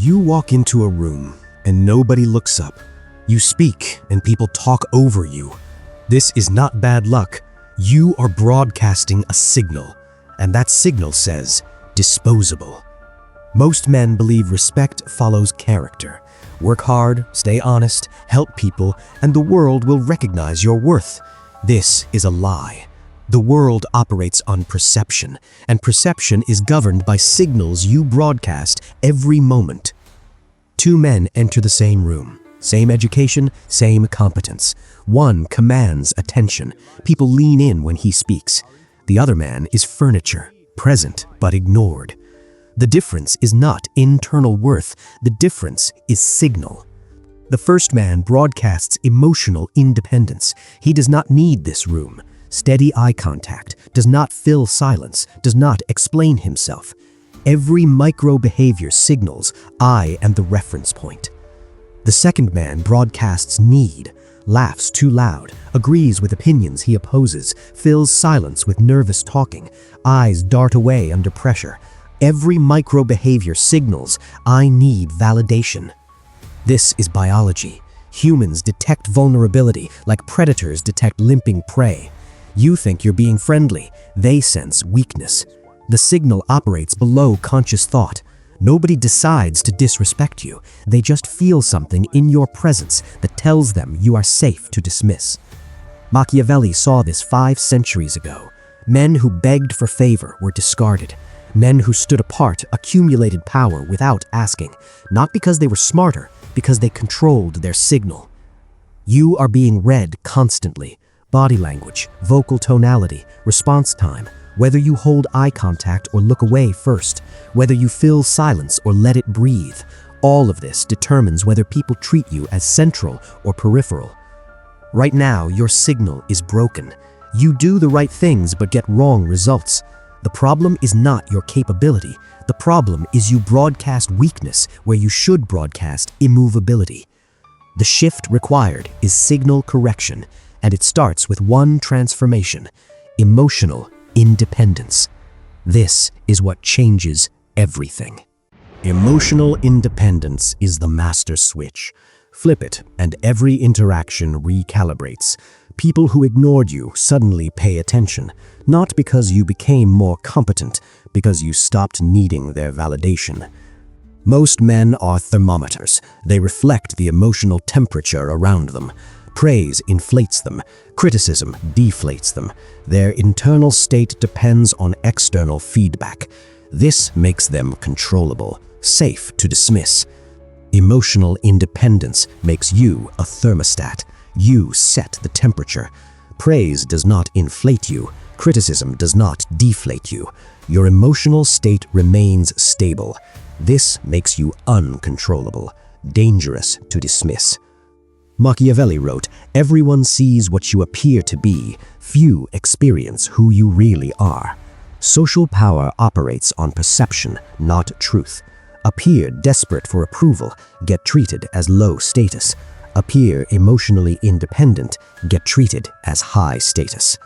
You walk into a room and nobody looks up. You speak and people talk over you. This is not bad luck. You are broadcasting a signal, and that signal says disposable. Most men believe respect follows character. Work hard, stay honest, help people, and the world will recognize your worth. This is a lie. The world operates on perception, and perception is governed by signals you broadcast every moment. Two men enter the same room. Same education, same competence. One commands attention. People lean in when he speaks. The other man is furniture, present but ignored. The difference is not internal worth. The difference is signal. The first man broadcasts emotional independence. He does not need this room. Steady eye contact, does not fill silence, does not explain himself. Every micro-behavior signals, I am the reference point. The second man broadcasts need, laughs too loud, agrees with opinions he opposes, fills silence with nervous talking, eyes dart away under pressure. Every micro-behavior signals, I need validation. This is biology. Humans detect vulnerability like predators detect limping prey. You think you're being friendly, they sense weakness. The signal operates below conscious thought. Nobody decides to disrespect you. They just feel something in your presence that tells them you are safe to dismiss. Machiavelli saw this 5 centuries ago. Men who begged for favor were discarded. Men who stood apart accumulated power without asking, not because they were smarter, because they controlled their signal. You are being read constantly. Body language, vocal tonality, response time, whether you hold eye contact or look away first, whether you fill silence or let it breathe, all of this determines whether people treat you as central or peripheral. Right now, your signal is broken. You do the right things but get wrong results. The problem is not your capability. The problem is you broadcast weakness where you should broadcast immovability. The shift required is signal correction, and it starts with one transformation: emotional independence. This is what changes everything. Emotional independence is the master switch. Flip it, and every interaction recalibrates. People who ignored you suddenly pay attention, not because you became more competent, because you stopped needing their validation. Most men are thermometers. They reflect the emotional temperature around them. Praise inflates them, criticism deflates them. Their internal state depends on external feedback. This makes them controllable, safe to dismiss. Emotional independence makes you a thermostat. You set the temperature. Praise does not inflate you. Criticism does not deflate you. Your emotional state remains stable. This makes you uncontrollable, dangerous to dismiss. Machiavelli wrote, "Everyone sees what you appear to be. Few experience who you really are." Social power operates on perception, not truth. Appear desperate for approval, get treated as low status. Appear emotionally independent, get treated as high status.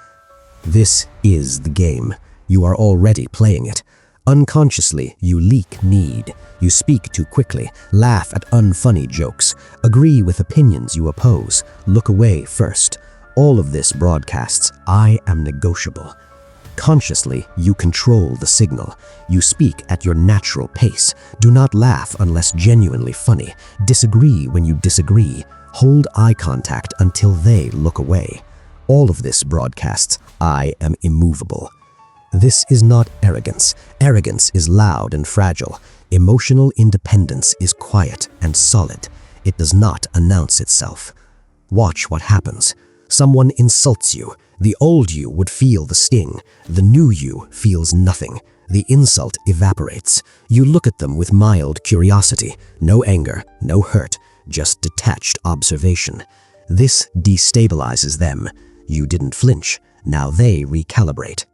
This is the game. You are already playing it. Unconsciously, you leak need. You speak too quickly, laugh at unfunny jokes, agree with opinions you oppose, look away first. All of this broadcasts, I am negotiable. Consciously, you control the signal. You speak at your natural pace. Do not laugh unless genuinely funny. Disagree when you disagree. Hold eye contact until they look away. All of this broadcasts, I am immovable. This is not arrogance. Arrogance is loud and fragile. Emotional independence is quiet and solid. It does not announce itself. Watch what happens. Someone insults you. The old you would feel the sting. The new you feels nothing. The insult evaporates. You look at them with mild curiosity. No anger, no hurt, just detached observation. This destabilizes them. You didn't flinch. Now they recalibrate.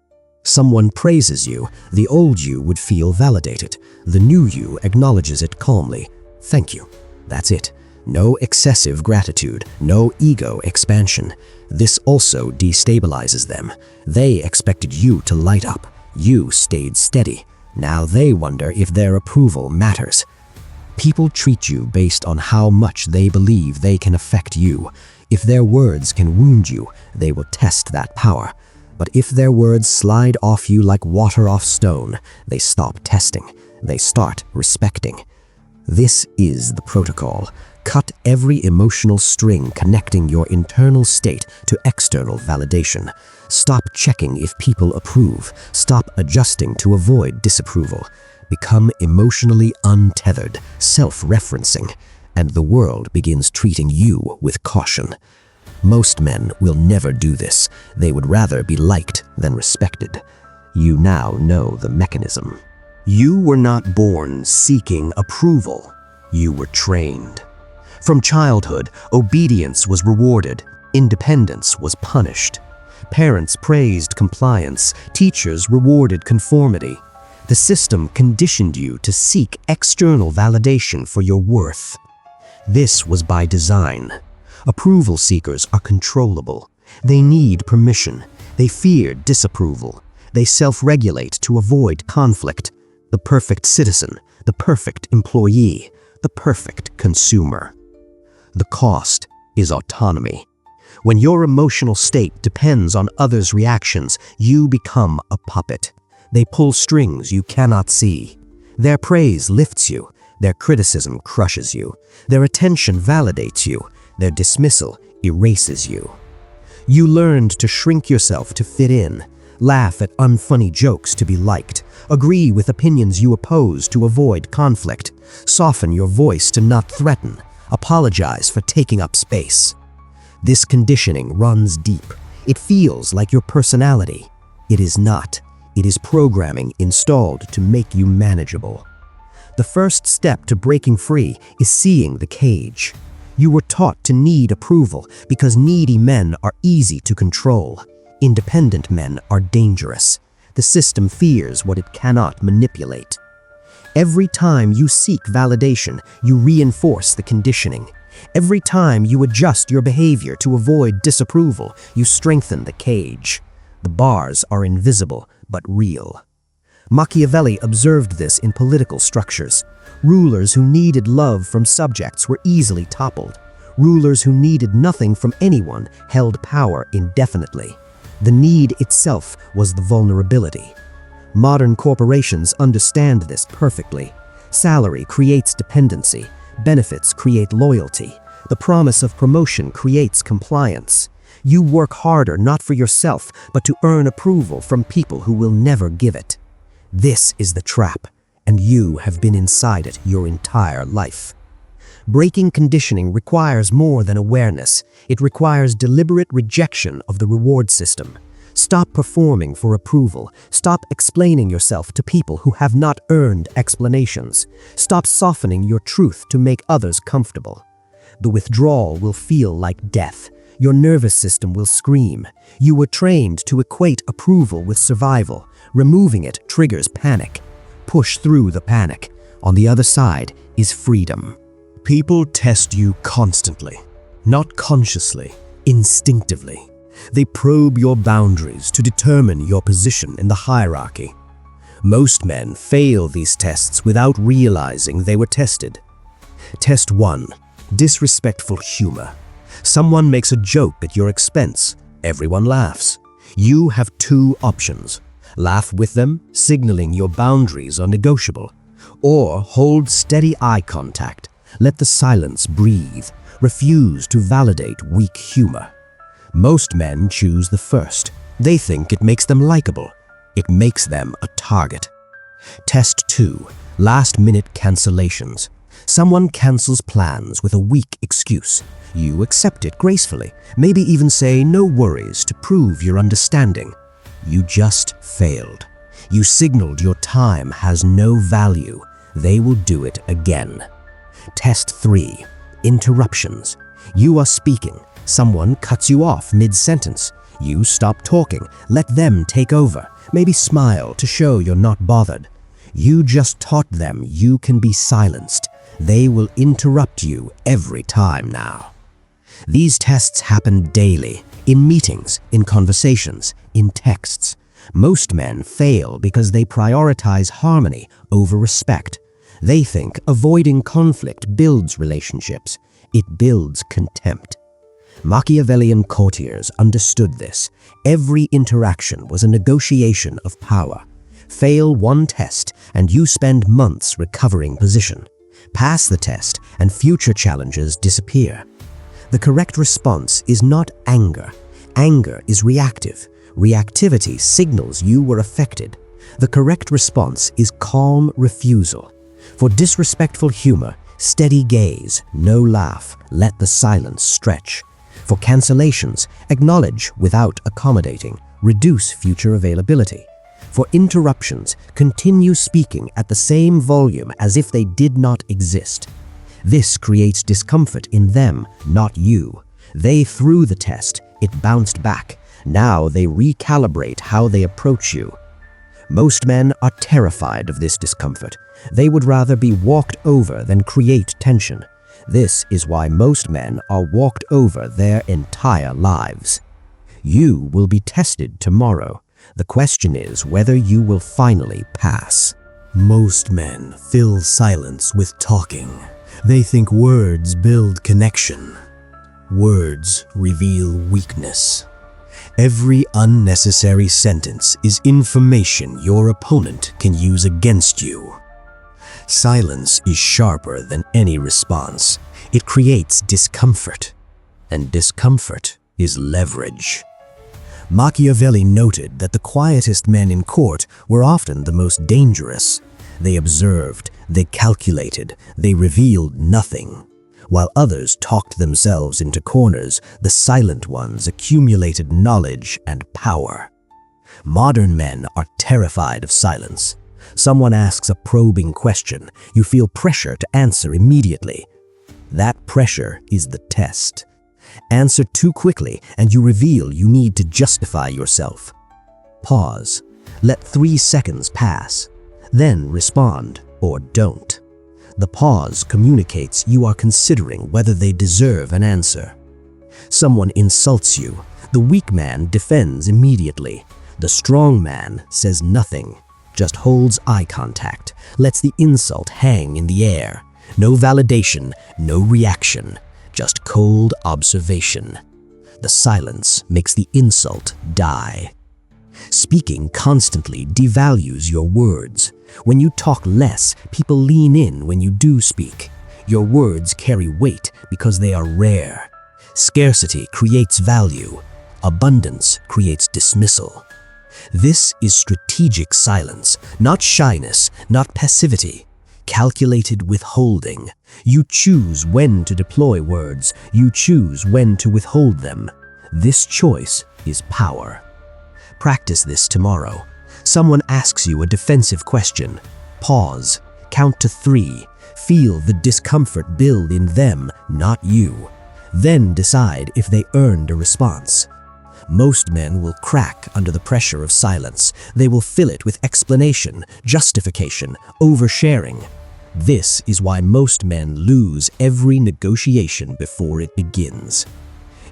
Someone praises you. The old you would feel validated. The new you acknowledges it calmly. Thank you. That's it. No excessive gratitude, no ego expansion. This also destabilizes them. They expected you to light up. You stayed steady. Now they wonder if their approval matters. People treat you based on how much they believe they can affect you. If their words can wound you, they will test that power. But if their words slide off you like water off stone, they stop testing. They start respecting. This is the protocol. Cut every emotional string connecting your internal state to external validation. Stop checking if people approve. Stop adjusting to avoid disapproval. Become emotionally untethered, self-referencing, and the world begins treating you with caution. Most men will never do this. They would rather be liked than respected. You now know the mechanism. You were not born seeking approval. You were trained. From childhood, obedience was rewarded. Independence was punished. Parents praised compliance. Teachers rewarded conformity. The system conditioned you to seek external validation for your worth. This was by design. Approval seekers are controllable. They need permission. They fear disapproval. They self-regulate to avoid conflict. The perfect citizen, the perfect employee, the perfect consumer. The cost is autonomy. When your emotional state depends on others' reactions, you become a puppet. They pull strings you cannot see. Their praise lifts you. Their criticism crushes you. Their attention validates you. Their dismissal erases you. You learned to shrink yourself to fit in, laugh at unfunny jokes to be liked, agree with opinions you oppose to avoid conflict, soften your voice to not threaten, apologize for taking up space. This conditioning runs deep. It feels like your personality. It is not. It is programming installed to make you manageable. The first step to breaking free is seeing the cage. You were taught to need approval because needy men are easy to control. Independent men are dangerous. The system fears what it cannot manipulate. Every time you seek validation, you reinforce the conditioning. Every time you adjust your behavior to avoid disapproval, you strengthen the cage. The bars are invisible but real. Machiavelli observed this in political structures. Rulers who needed love from subjects were easily toppled. Rulers who needed nothing from anyone held power indefinitely. The need itself was the vulnerability. Modern corporations understand this perfectly. Salary creates dependency. Benefits create loyalty. The promise of promotion creates compliance. You work harder not for yourself, but to earn approval from people who will never give it. This is the trap, and you have been inside it your entire life. Breaking conditioning requires more than awareness. It requires deliberate rejection of the reward system. Stop performing for approval. Stop explaining yourself to people who have not earned explanations. Stop softening your truth to make others comfortable. The withdrawal will feel like death. Your nervous system will scream. You were trained to equate approval with survival. Removing it triggers panic. Push through the panic. On the other side is freedom. People test you constantly, not consciously, instinctively. They probe your boundaries to determine your position in the hierarchy. Most men fail these tests without realizing they were tested. Test 1. Disrespectful humor. Someone makes a joke at your expense. Everyone laughs. You have 2 options. Laugh with them, signaling your boundaries are negotiable. Or hold steady eye contact. Let the silence breathe. Refuse to validate weak humor. Most men choose the first. They think it makes them likable. It makes them a target. Test 2. Last-minute cancellations. Someone cancels plans with a weak excuse. You accept it gracefully, maybe even say no worries to prove your understanding. You just failed. You signaled your time has no value. They will do it again. Test 3. Interruptions. You are speaking. Someone cuts you off mid-sentence. You stop talking. Let them take over. Maybe smile to show you're not bothered. You just taught them you can be silenced. They will interrupt you every time now. These tests happen daily, in meetings, in conversations, in texts. Most men fail because they prioritize harmony over respect. They think avoiding conflict builds relationships. It builds contempt. Machiavellian courtiers understood this. Every interaction was a negotiation of power. Fail one test and you spend months recovering position. Pass the test and future challenges disappear. The correct response is not anger. Anger is reactive. Reactivity signals you were affected. The correct response is calm refusal. For disrespectful humor, steady gaze, no laugh, let the silence stretch. For cancellations, acknowledge without accommodating, reduce future availability. For interruptions, continue speaking at the same volume as if they did not exist. This creates discomfort in them, not you. They threw the test, it bounced back. Now they recalibrate how they approach you. Most men are terrified of this discomfort. They would rather be walked over than create tension. This is why most men are walked over their entire lives. You will be tested tomorrow. The question is whether you will finally pass. Most men fill silence with talking. They think words build connection. Words reveal weakness. Every unnecessary sentence is information your opponent can use against you. Silence is sharper than any response. It creates discomfort, and discomfort is leverage. Machiavelli noted that the quietest men in court were often the most dangerous. They observed, they calculated, they revealed nothing. While others talked themselves into corners, the silent ones accumulated knowledge and power. Modern men are terrified of silence. Someone asks a probing question, you feel pressure to answer immediately. That pressure is the test. Answer too quickly and you reveal you need to justify yourself. Pause. Let 3 seconds pass. Then respond or don't. The pause communicates you are considering whether they deserve an answer. Someone insults you. The weak man defends immediately. The strong man says nothing, just holds eye contact, lets the insult hang in the air. No validation, no reaction, just cold observation. The silence makes the insult die. Speaking constantly devalues your words. When you talk less, people lean in when you do speak. Your words carry weight because they are rare. Scarcity creates value. Abundance creates dismissal. This is strategic silence, not shyness, not passivity. Calculated withholding. You choose when to deploy words. You choose when to withhold them. This choice is power. Practice this tomorrow. Someone asks you a defensive question. Pause. Count to 3. Feel the discomfort build in them, not you. Then decide if they earned a response. Most men will crack under the pressure of silence. They will fill it with explanation, justification, oversharing. This is why most men lose every negotiation before it begins.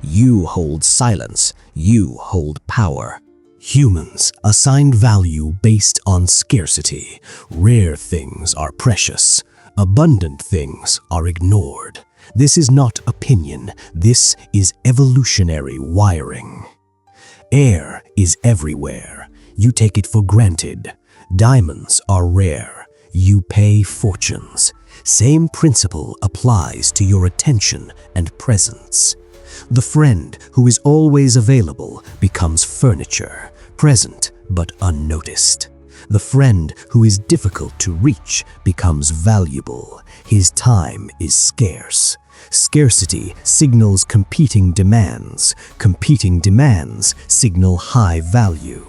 You hold silence. You hold power. Humans assign value based on scarcity. Rare things are precious. Abundant things are ignored. This is not opinion. This is evolutionary wiring. Air is everywhere. You take it for granted. Diamonds are rare. You pay fortunes. Same principle applies to your attention and presence. The friend who is always available becomes furniture, present but unnoticed. The friend who is difficult to reach becomes valuable. His time is scarce. Scarcity signals competing demands. Competing demands signal high value.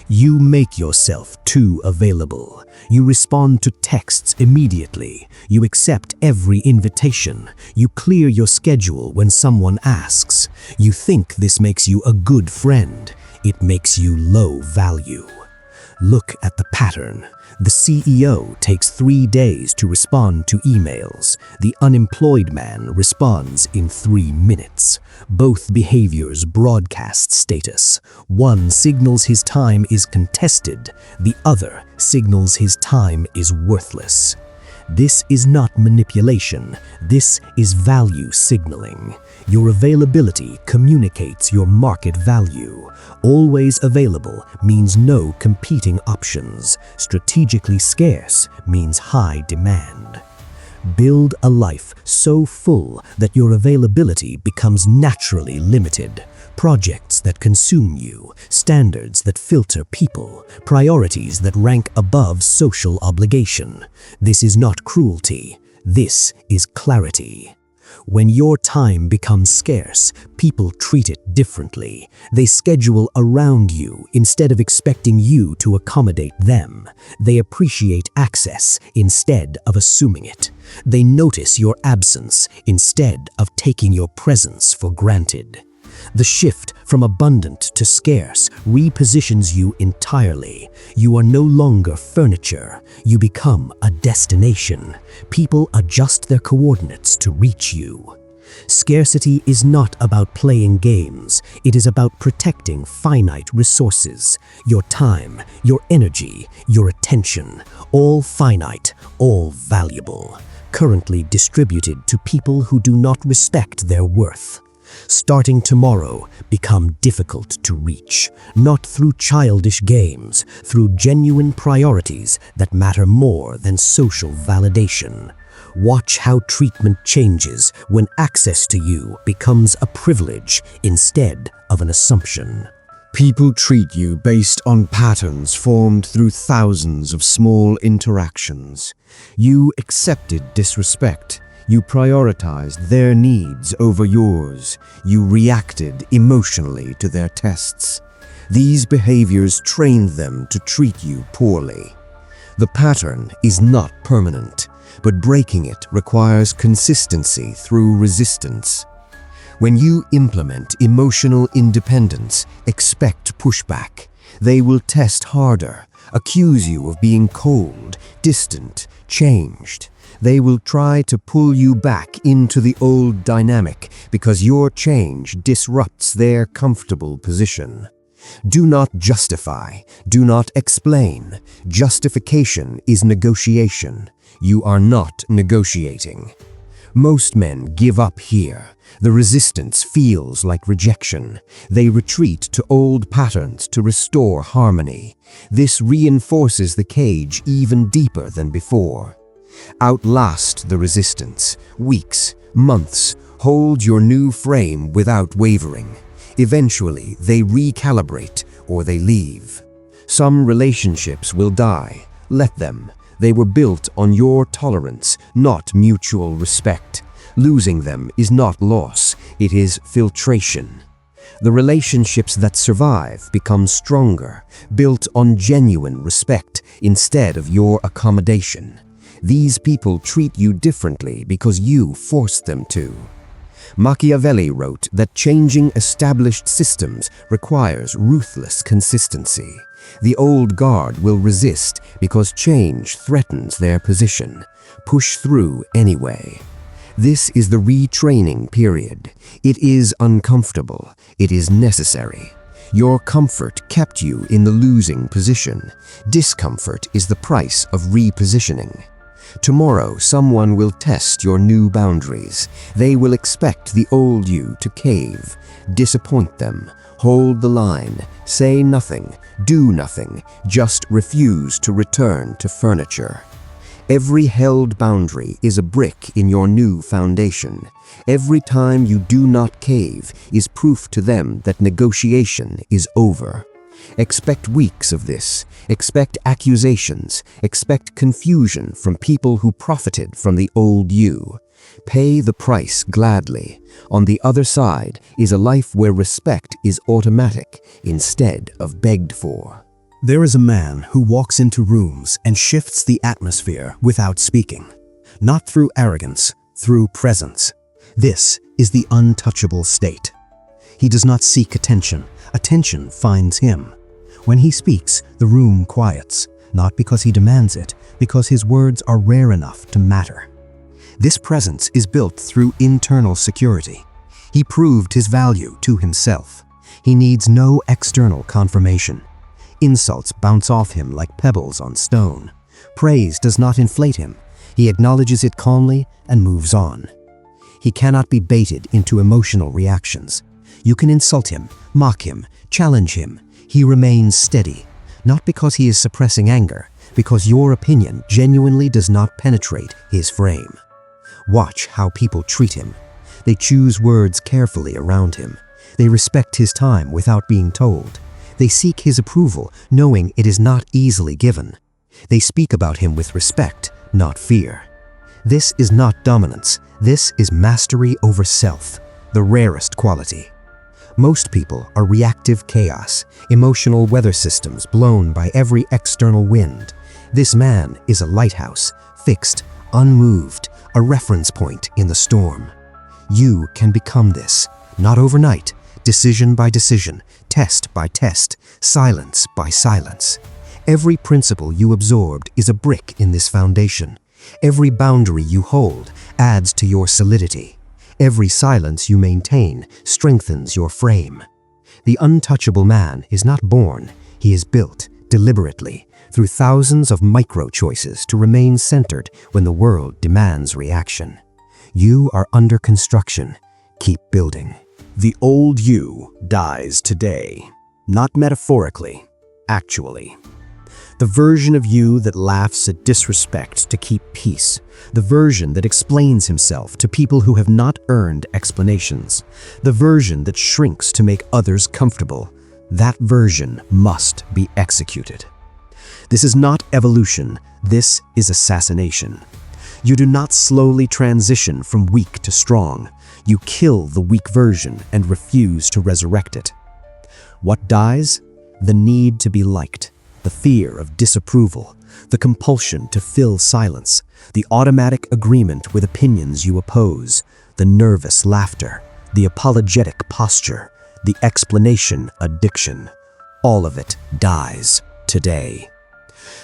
You make yourself too available. You respond to texts immediately. You accept every invitation. You clear your schedule when someone asks. You think this makes you a good friend. It makes you low value. Look at the pattern. The CEO takes 3 days to respond to emails. The unemployed man responds in 3 minutes. Both behaviors broadcast status. One signals his time is contested. The other signals his time is worthless. This is not manipulation. This is value signaling. Your availability communicates your market value. Always available means no competing options. Strategically scarce means high demand. Build a life so full that your availability becomes naturally limited. Projects that consume you, standards that filter people, priorities that rank above social obligation. This is not cruelty. This is clarity. When your time becomes scarce, people treat it differently. They schedule around you instead of expecting you to accommodate them. They appreciate access instead of assuming it. They notice your absence instead of taking your presence for granted. The shift from abundant to scarce repositions you entirely. You are no longer furniture. You become a destination. People adjust their coordinates to reach you. Scarcity is not about playing games. It is about protecting finite resources. Your time, your energy, your attention. All finite, all valuable. Currently distributed to people who do not respect their worth. Starting tomorrow, become difficult to reach, not through childish games, through genuine priorities that matter more than social validation. Watch how treatment changes when access to you becomes a privilege instead of an assumption. People treat you based on patterns formed through thousands of small interactions. You accepted disrespect. You prioritized their needs over yours. You reacted emotionally to their tests. These behaviors trained them to treat you poorly. The pattern is not permanent, but breaking it requires consistency through resistance. When you implement emotional independence, expect pushback. They will test harder, accuse you of being cold, distant, changed. They will try to pull you back into the old dynamic because your change disrupts their comfortable position. Do not justify. Do not explain. Justification is negotiation. You are not negotiating. Most men give up here. The resistance feels like rejection. They retreat to old patterns to restore harmony. This reinforces the cage even deeper than before. Outlast the resistance. Weeks, months, hold your new frame without wavering. Eventually, they recalibrate or they leave. Some relationships will die. Let them. They were built on your tolerance, not mutual respect. Losing them is not loss, it is filtration. The relationships that survive become stronger, built on genuine respect instead of your accommodation. These people treat you differently because you forced them to. Machiavelli wrote that changing established systems requires ruthless consistency. The old guard will resist because change threatens their position. Push through anyway. This is the retraining period. It is uncomfortable. It is necessary. Your comfort kept you in the losing position. Discomfort is the price of repositioning. Tomorrow, someone will test your new boundaries. They will expect the old you to cave. Disappoint them. Hold the line. Say nothing. Do nothing. Just refuse to return to furniture. Every held boundary is a brick in your new foundation. Every time you do not cave is proof to them that negotiation is over. Expect weeks of this. Expect accusations. Expect confusion from people who profited from the old you. Pay the price gladly. On the other side is a life where respect is automatic instead of begged for. There is a man who walks into rooms and shifts the atmosphere without speaking. Not through arrogance, through presence. This is the untouchable state. He does not seek attention. Attention finds him. When he speaks, the room quiets, not because he demands it, because his words are rare enough to matter. This presence is built through internal security. He proved his value to himself. He needs no external confirmation. Insults bounce off him like pebbles on stone. Praise does not inflate him. He acknowledges it calmly and moves on. He cannot be baited into emotional reactions. You can insult him, mock him, challenge him. He remains steady, not because he is suppressing anger, because your opinion genuinely does not penetrate his frame. Watch how people treat him. They choose words carefully around him. They respect his time without being told. They seek his approval, knowing it is not easily given. They speak about him with respect, not fear. This is not dominance. This is mastery over self, the rarest quality. Most people are reactive chaos, emotional weather systems blown by every external wind. This man is a lighthouse, fixed, unmoved, a reference point in the storm. You can become this, not overnight, decision by decision, test by test, silence by silence. Every principle you absorbed is a brick in this foundation. Every boundary you hold adds to your solidity. Every silence you maintain strengthens your frame. The untouchable man is not born, he is built deliberately through thousands of micro-choices to remain centered when the world demands reaction. You are under construction. Keep building. The old you dies today, not metaphorically, actually. The version of you that laughs at disrespect to keep peace. The version that explains himself to people who have not earned explanations. The version that shrinks to make others comfortable. That version must be executed. This is not evolution, this is assassination. You do not slowly transition from weak to strong. You kill the weak version and refuse to resurrect it. What dies? The need to be liked, the fear of disapproval, the compulsion to fill silence, the automatic agreement with opinions you oppose, the nervous laughter, the apologetic posture, the explanation addiction. All of it dies today.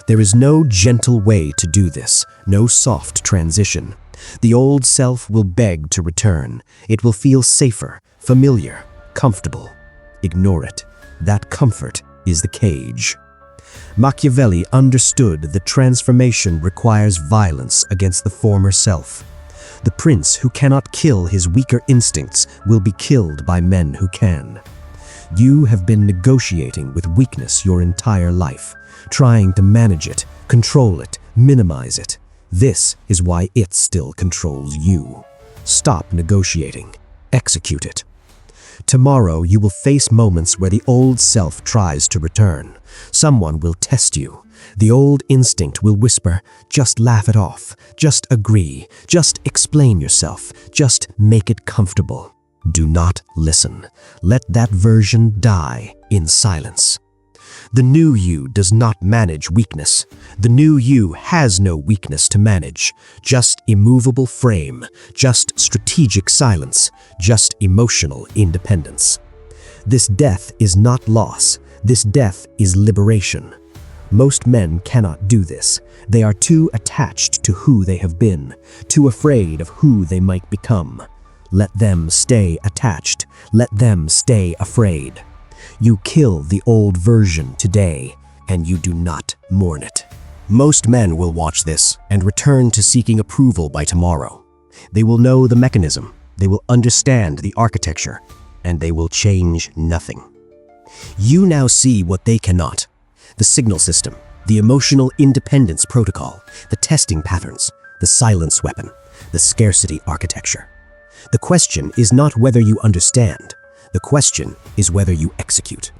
There is no gentle way to do this, no soft transition. The old self will beg to return. It will feel safer, familiar, comfortable. Ignore it. That comfort is the cage. Machiavelli understood that transformation requires violence against the former self. The prince who cannot kill his weaker instincts will be killed by men who can. You have been negotiating with weakness your entire life, trying to manage it, control it, minimize it. This is why it still controls you. Stop negotiating. Execute it. Tomorrow you will face moments where the old self tries to return. Someone will test you. The old instinct will whisper, just laugh it off, just agree, just explain yourself, just make it comfortable. Do not listen. Let that version die in silence. The new you does not manage weakness. The new you has no weakness to manage. Just immovable frame, just strategic silence, just emotional independence. This death is not loss. This death is liberation. Most men cannot do this. They are too attached to who they have been, too afraid of who they might become. Let them stay attached. Let them stay afraid. You kill the old version today, and you do not mourn it. Most men will watch this and return to seeking approval by tomorrow. They will know the mechanism, they will understand the architecture, and they will change nothing. You now see what they cannot. The signal system, the emotional independence protocol, the testing patterns, the silence weapon, the scarcity architecture. The question is not whether you understand. The question is whether you execute.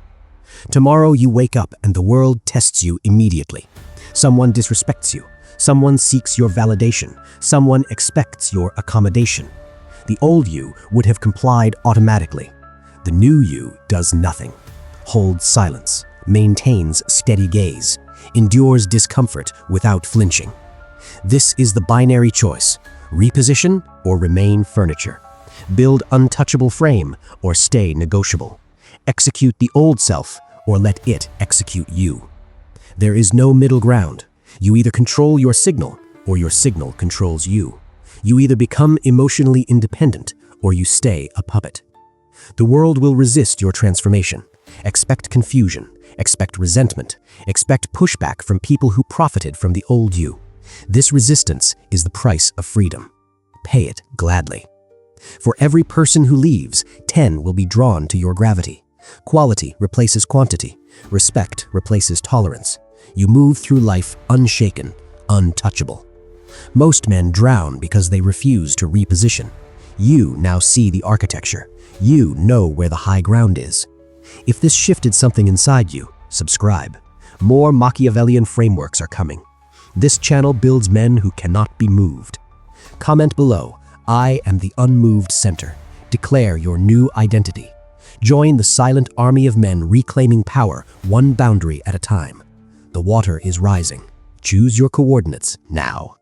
Tomorrow you wake up and the world tests you immediately. Someone disrespects you. Someone seeks your validation. Someone expects your accommodation. The old you would have complied automatically. The new you does nothing. Holds silence, maintains steady gaze, endures discomfort without flinching. This is the binary choice: reposition or remain furniture. Build untouchable frame or stay negotiable. Execute the old self or let it execute you. There is no middle ground. You either control your signal or your signal controls you. You either become emotionally independent or you stay a puppet. The world will resist your transformation. Expect confusion, expect resentment, expect pushback from people who profited from the old you. This resistance is the price of freedom. Pay it gladly. For every person who leaves, 10 will be drawn to your gravity. Quality replaces quantity. Respect replaces tolerance. You move through life unshaken, untouchable. Most men drown because they refuse to reposition. You now see the architecture. You know where the high ground is. If this shifted something inside you, subscribe. More Machiavellian frameworks are coming. This channel builds men who cannot be moved. Comment below, I am the unmoved center. Declare your new identity. Join the silent army of men reclaiming power, one boundary at a time. The water is rising. Choose your coordinates now.